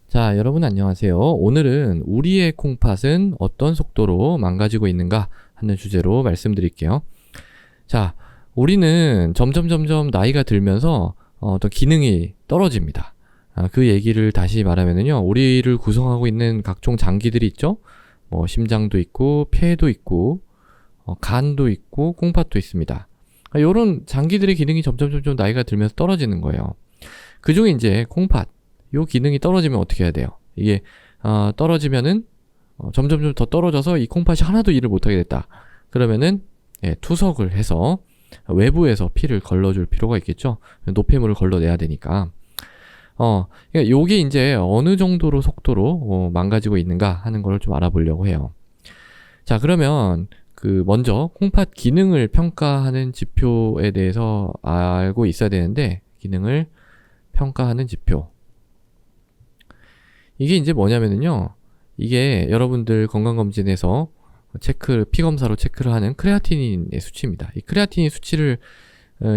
자, 여러분 안녕하세요. 오늘은 우리의 콩팥은 어떤 속도로 망가지고 있는가 하는 주제로 말씀드릴게요. 자, 우리는 점점 나이가 들면서 어떤 기능이 떨어집니다. 그 얘기를 다시 말하면요. 우리를 구성하고 있는 각종 장기들이 있죠. 뭐 심장도 있고 폐도 있고 간도 있고 콩팥도 있습니다. 이런 장기들의 기능이 점점 나이가 들면서 떨어지는 거예요. 그 중에 이제 콩팥, 요 기능이 떨어지면 어떻게 해야 돼요? 이게 떨어지면은 점점 더 떨어져서 이 콩팥이 하나도 일을 못하게 됐다. 그러면은 투석을 해서 외부에서 피를 걸러줄 필요가 있겠죠. 노폐물을 걸러내야 되니까. 그러니까 요게 이제 어느 정도로 속도로 망가지고 있는가 하는 걸 좀 알아보려고 해요. 자, 그러면 먼저 콩팥 기능을 평가하는 지표에 대해서 알고 있어야 되는데, 기능을 평가하는 지표. 이게 이제 뭐냐면요. 이게 여러분들 건강검진에서 피검사로 체크를 하는 크레아티닌의 수치입니다. 이 크레아티닌 수치를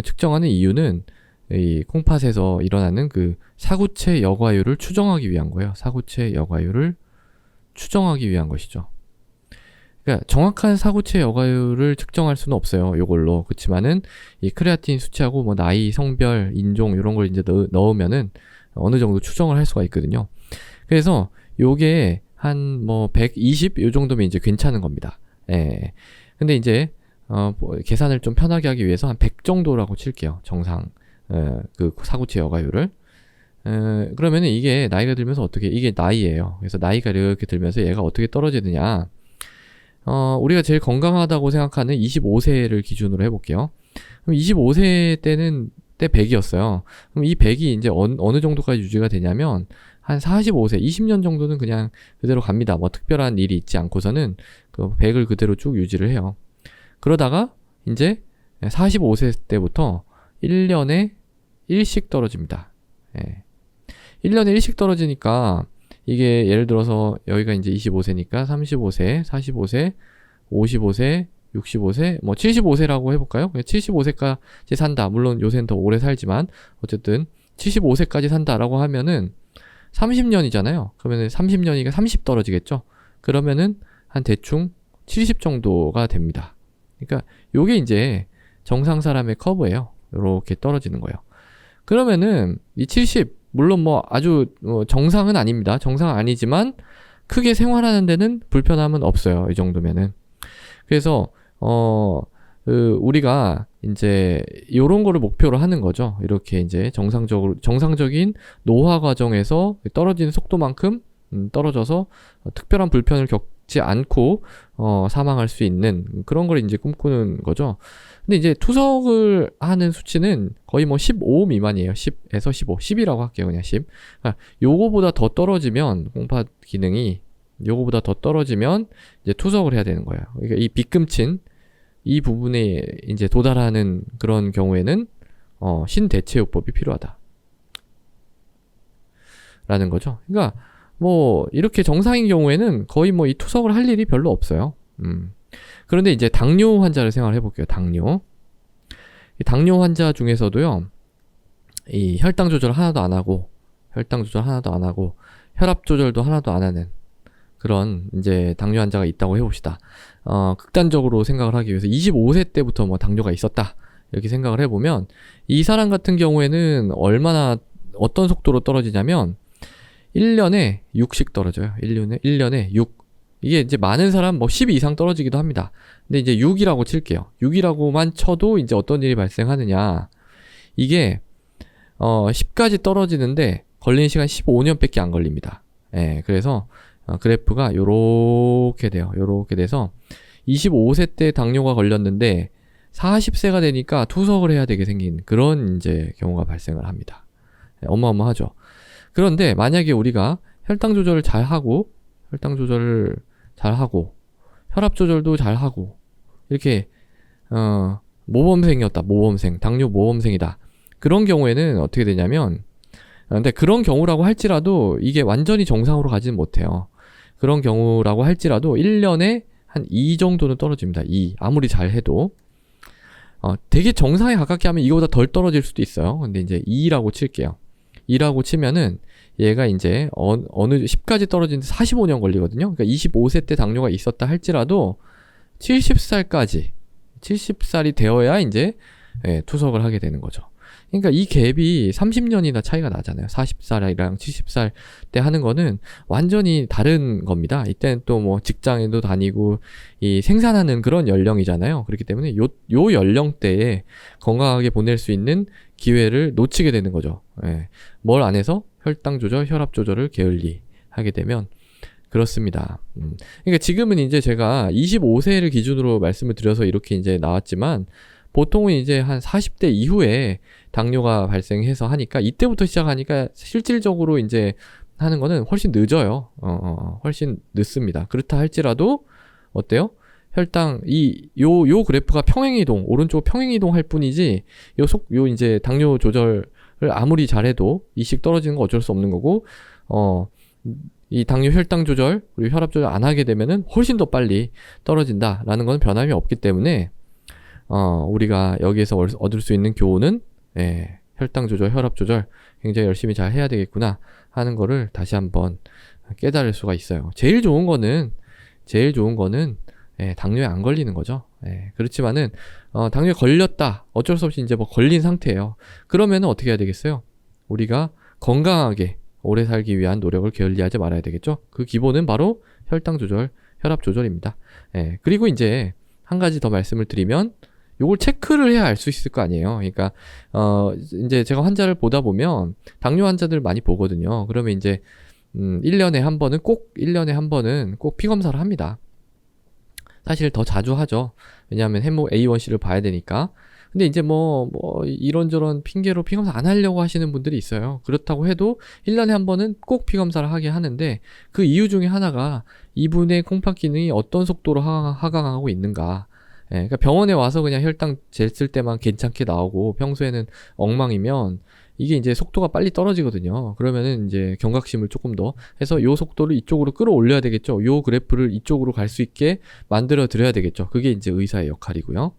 측정하는 이유는 이 콩팥에서 일어나는 사구체 여과율을 추정하기 위한 거예요. 사구체 여과율을 추정하기 위한 것이죠. 그러니까 정확한 사구체 여과율을 측정할 수는 없어요. 요걸로. 그렇지만은 이 크레아틴 수치하고 뭐 나이, 성별, 인종 이런 걸 이제 넣으면은 어느 정도 추정을 할 수가 있거든요. 그래서 요게 한 120 요 정도면 이제 괜찮은 겁니다. 예. 근데 이제 계산을 좀 편하게 하기 위해서 한 100 정도라고 칠게요. 정상 사구체 여과율을. 그러면은 이게 나이가 들면서 이게 나이예요. 그래서 나이가 이렇게 들면서 얘가 어떻게 떨어지느냐. 우리가 제일 건강하다고 생각하는 25세를 기준으로 해볼게요. 그럼 25세 때 100이었어요. 그럼 이 100이 이제 어느 정도까지 유지가 되냐면, 한 45세, 20년 정도는 그냥 그대로 갑니다. 뭐 특별한 일이 있지 않고서는 그 100을 그대로 쭉 유지를 해요. 그러다가 이제 45세 때부터 1년에 1씩 떨어집니다. 1년에 1씩 떨어지니까 이게 예를 들어서 여기가 이제 25세니까 35세, 45세, 55세, 65세, 75세라고 해볼까요? 75세까지 산다. 물론 요새는 더 오래 살지만 어쨌든 75세까지 산다라고 하면은 30년이잖아요. 그러면은 30년이니까 30 떨어지겠죠? 그러면은 한 대충 70 정도가 됩니다. 그러니까 요게 이제 정상 사람의 커브예요. 요렇게 떨어지는 거예요. 그러면은 이 70, 물론 아주 정상은 아닙니다. 정상은 아니지만 크게 생활하는 데는 불편함은 없어요. 이 정도면은. 그래서 우리가 이제 요런 거를 목표로 하는 거죠. 이렇게 이제 정상적인 노화 과정에서 떨어지는 속도만큼 떨어져서 특별한 불편을 겪지 않고 사망할 수 있는 그런 걸 이제 꿈꾸는 거죠. 근데 이제 투석을 하는 수치는 거의 15 미만이에요. 10에서 15. 10이라고 할게요. 그냥 10. 요거보다 더 떨어지면 콩팥 기능이 요거보다 더 떨어지면 이제 투석을 해야 되는 거예요. 그러니까 이 빗금친 이 부분에 이제 도달하는 그런 경우에는 신대체요법이 필요하다 라는 거죠. 그러니까 이렇게 정상인 경우에는 거의 이 투석을 할 일이 별로 없어요. 그런데 이제 당뇨 환자를 생각을 해볼게요. 이 당뇨 환자 중에서도요, 이 혈당 조절 하나도 안 하고 혈압 조절도 하나도 안 하는 그런 이제 당뇨 환자가 있다고 해봅시다. 극단적으로 생각을 하기 위해서 25세 때부터 당뇨가 있었다 이렇게 생각을 해보면 이 사람 같은 경우에는 어떤 속도로 떨어지냐면 1년에 6씩 떨어져요. 1년에 6. 이게 이제 많은 사람 10 이상 떨어지기도 합니다. 근데 이제 6이라고 칠게요. 6이라고만 쳐도 이제 어떤 일이 발생하느냐. 이게 10까지 떨어지는데 걸리는 시간 15년밖에 안 걸립니다. 그래서 그래프가 요렇게 돼요. 요렇게 돼서 25세 때 당뇨가 걸렸는데 40세가 되니까 투석을 해야 되게 생긴 그런 이제 경우가 발생을 합니다. 어마어마하죠. 그런데 만약에 우리가 혈당 조절을 잘 하고 혈압 조절도 잘 하고 이렇게 당뇨 모범생이다. 그런 경우에는 어떻게 되냐면, 근데 그런 경우라고 할지라도 이게 완전히 정상으로 가지는 못해요. 그런 경우라고 할지라도 1년에 한 2 정도는 떨어집니다. 2. 아무리 잘 해도. 되게 정상에 가깝게 하면 이거보다 덜 떨어질 수도 있어요. 근데 이제 2라고 칠게요. 2라고 치면은 얘가 이제 어느 10까지 떨어지는데 45년 걸리거든요. 그러니까 25세 때 당뇨가 있었다 할지라도 70살이 되어야 이제 투석을 하게 되는 거죠. 그러니까 이 갭이 30년이나 차이가 나잖아요. 40살이랑 70살 때 하는 거는 완전히 다른 겁니다. 이때는 또 뭐 직장에도 다니고 이 생산하는 그런 연령이잖아요. 그렇기 때문에 요 연령대에 건강하게 보낼 수 있는 기회를 놓치게 되는 거죠. 뭘 안 해서 혈당 조절, 혈압 조절을 게을리 하게 되면 그렇습니다. 그러니까 지금은 이제 제가 25세를 기준으로 말씀을 드려서 이렇게 이제 나왔지만 보통은 이제 한 40대 이후에 당뇨가 발생해서 하니까 이때부터 시작하니까 실질적으로 이제 하는 거는 훨씬 늦어요. 훨씬 늦습니다. 그렇다 할지라도 어때요? 혈당 요 그래프가 평행이동, 오른쪽 평행이동 할 뿐이지 요 이제 당뇨 조절을 아무리 잘해도 이씩 떨어지는 거 어쩔 수 없는 거고 이 당뇨 혈당 조절 그리고 혈압 조절 안 하게 되면은 훨씬 더 빨리 떨어진다라는 건 변함이 없기 때문에 우리가 여기에서 얻을 수 있는 교훈은 혈당 조절, 혈압 조절 굉장히 열심히 잘 해야 되겠구나 하는 거를 다시 한번 깨달을 수가 있어요. 제일 좋은 거는 당뇨에 안 걸리는 거죠. 그렇지만은 당뇨에 걸렸다. 어쩔 수 없이 이제 뭐 걸린 상태예요. 그러면은 어떻게 해야 되겠어요? 우리가 건강하게 오래 살기 위한 노력을 게을리하지 말아야 되겠죠. 그 기본은 바로 혈당 조절, 혈압 조절입니다. 그리고 이제 한 가지 더 말씀을 드리면 요걸 체크를 해야 알 수 있을 거 아니에요. 그러니까 이제 제가 환자를 보다 보면 당뇨 환자들 많이 보거든요. 그러면 이제 1년에 한 번은 꼭 피 검사를 합니다. 사실 더 자주 하죠. 왜냐하면 해모 A1C를 봐야 되니까. 근데 이제 뭐 이런저런 핑계로 피 검사 안 하려고 하시는 분들이 있어요. 그렇다고 해도 1년에 한 번은 꼭 피 검사를 하게 하는데 그 이유 중에 하나가 이분의 콩팥 기능이 어떤 속도로 하강하고 있는가. 그러니까 병원에 와서 그냥 혈당 쟀을 때만 괜찮게 나오고 평소에는 엉망이면 이게 이제 속도가 빨리 떨어지거든요. 그러면은 이제 경각심을 조금 더 해서 요 속도를 이쪽으로 끌어올려야 되겠죠. 요 그래프를 이쪽으로 갈 수 있게 만들어 드려야 되겠죠. 그게 이제 의사의 역할이고요.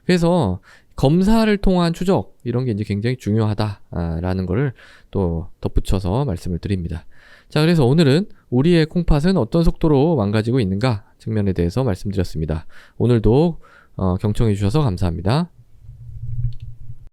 그래서 검사를 통한 추적 이런 게 이제 굉장히 중요하다라는 거를 또 덧붙여서 말씀을 드립니다. 자, 그래서 오늘은 우리의 콩팥은 어떤 속도로 망가지고 있는가 측면에 대해서 말씀드렸습니다. 오늘도 경청해 주셔서 감사합니다.